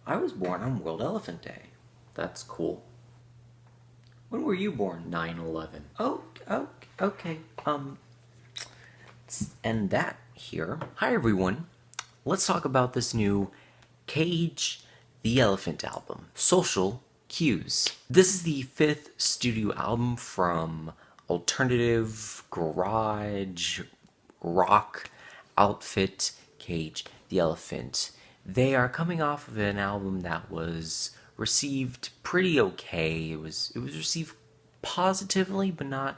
I was born on World Elephant Day. That's cool. When were you born? 9/11. Oh, okay. Let's end that here. Hi, everyone. Let's talk about this new Cage the Elephant album, Social Cues. This is the fifth studio album from alternative garage rock outfit Cage the Elephant. They are coming off of an album that was received pretty okay. It was received positively, but not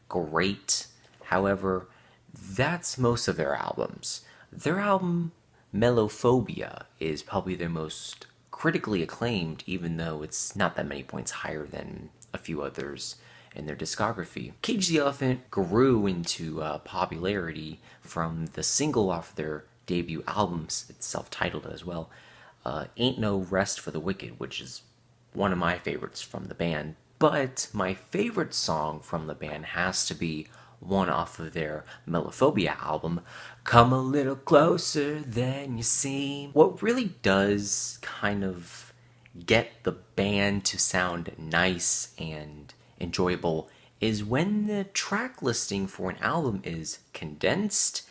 great. However, that's most of their albums. Their album Mellophobia is probably their most critically acclaimed, even though it's not that many points higher than a few others in their discography. Cage the Elephant grew into popularity from the single off their debut albums, it's self-titled as well, Ain't No Rest for the Wicked, which is one of my favorites from the band. But my favorite song from the band has to be one off of their Mellophobia album, Come a Little Closer Than You Seem. What really does kind of get the band to sound nice and enjoyable is when the track listing for an album is condensed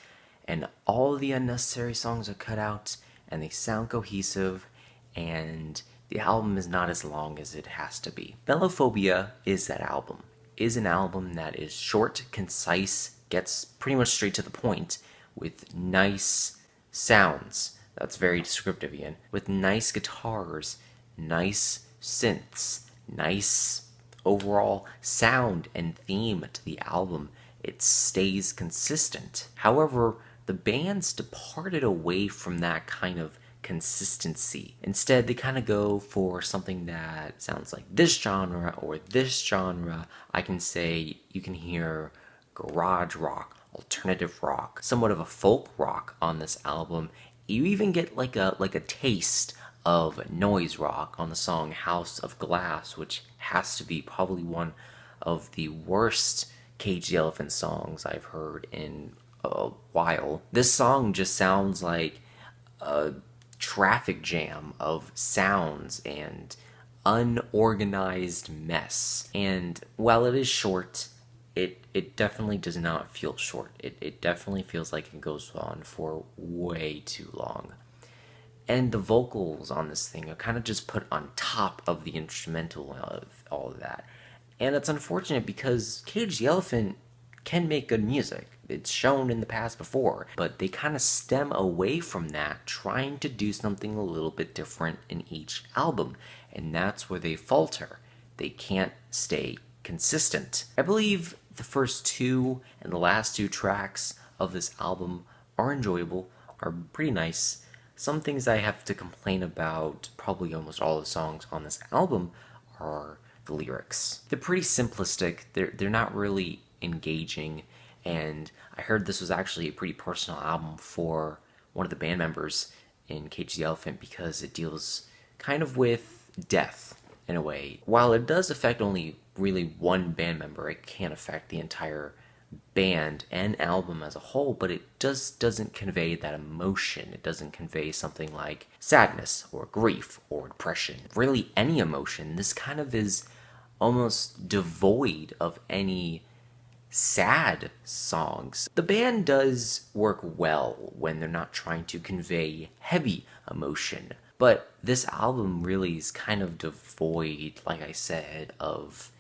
and all the unnecessary songs are cut out and they sound cohesive and the album is not as long as it has to be. Mellophobia is that album. Is an album that is short, concise, gets pretty much straight to the point, with nice sounds. That's very descriptive, Ian. With nice guitars, nice synths, nice overall sound and theme to the album. It stays consistent. However, the band's departed away from that kind of consistency. Instead, they kind of go for something that sounds like this genre or this genre. I can say you can hear garage rock, alternative rock, somewhat of a folk rock on this album. You even get like a taste of noise rock on the song House of Glass, which has to be probably one of the worst Cage the Elephant songs I've heard in a while. This song just sounds like a traffic jam of sounds and unorganized mess. And while it is short, it definitely does not feel short. It definitely feels like it goes on for way too long. And the vocals on this thing are kind of just put on top of the instrumental of all of that. And it's unfortunate because Cage the Elephant can make good music. It's shown in the past before, but they kind of stem away from that, trying to do something a little bit different in each album, and that's where they falter. They can't stay consistent. I believe the first two and the last two tracks of this album are enjoyable, are pretty nice. Some things I have to complain about, probably almost all the songs on this album, are the lyrics. They're pretty simplistic, they're not really engaging, and I heard this was actually a pretty personal album for one of the band members in Cage the Elephant because it deals kind of with death in a way. While it does affect only really one band member, it can affect the entire band and album as a whole, but it just doesn't convey that emotion. It doesn't convey something like sadness or grief or depression. Really any emotion. This kind of is almost devoid of any sad songs. The band does work well when they're not trying to convey heavy emotion, but this album really is kind of devoid, like I said, of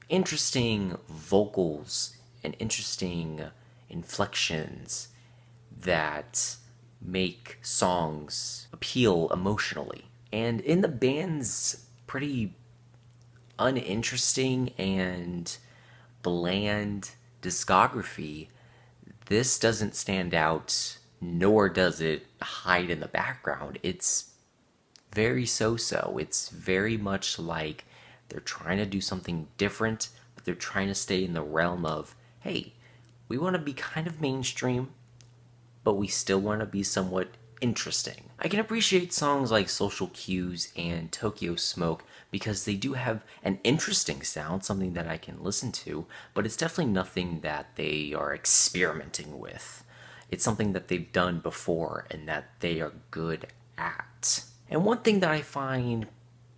interesting vocals and interesting inflections that make songs appeal emotionally. And in the band's pretty uninteresting and bland discography, this doesn't stand out, nor does it hide in the background. It's very so-so. It's very much like they're trying to do something different, but they're trying to stay in the realm of, hey, we want to be kind of mainstream, but we still want to be somewhat interesting. I can appreciate songs like Social Cues and Tokyo Smoke because they do have an interesting sound, something that I can listen to, but it's definitely nothing that they are experimenting with. It's something that they've done before and that they are good at. And one thing that I find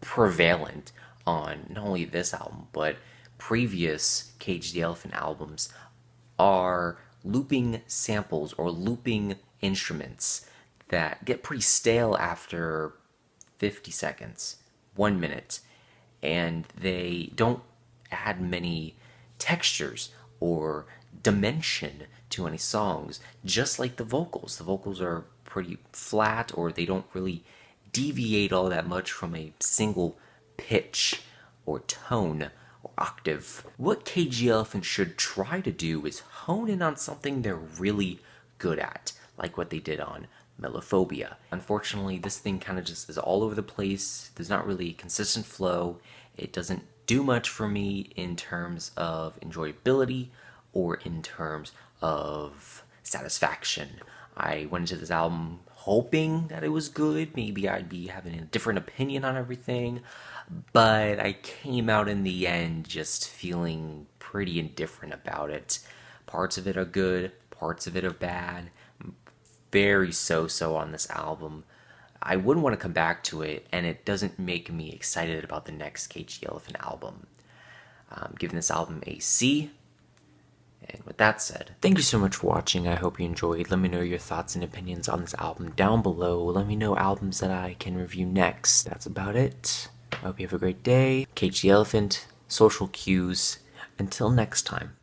prevalent on not only this album, but previous Cage the Elephant albums are looping samples or looping instruments that get pretty stale after 50 seconds, 1 minute, and they don't add many textures or dimension to any songs, just like the vocals. The vocals are pretty flat, or they don't really deviate all that much from a single pitch or tone or octave. What KG Elephant should try to do is hone in on something they're really good at, like what they did on Melophobia. Unfortunately, this thing kind of just is all over the place. There's not really a consistent flow. It doesn't do much for me in terms of enjoyability or in terms of satisfaction. I went into this album hoping that it was good. Maybe I'd be having a different opinion on everything, but I came out in the end just feeling pretty indifferent about it. Parts of it are good, parts of it are bad. Very so-so on this album. I wouldn't want to come back to it, and it doesn't make me excited about the next Cage the Elephant album. I'm giving this album a C. And with that said, thank you so much for watching. I hope you enjoyed. Let me know your thoughts and opinions on this album down below. Let me know albums that I can review next. That's about it. I hope you have a great day. Cage the Elephant, social cues. Until next time.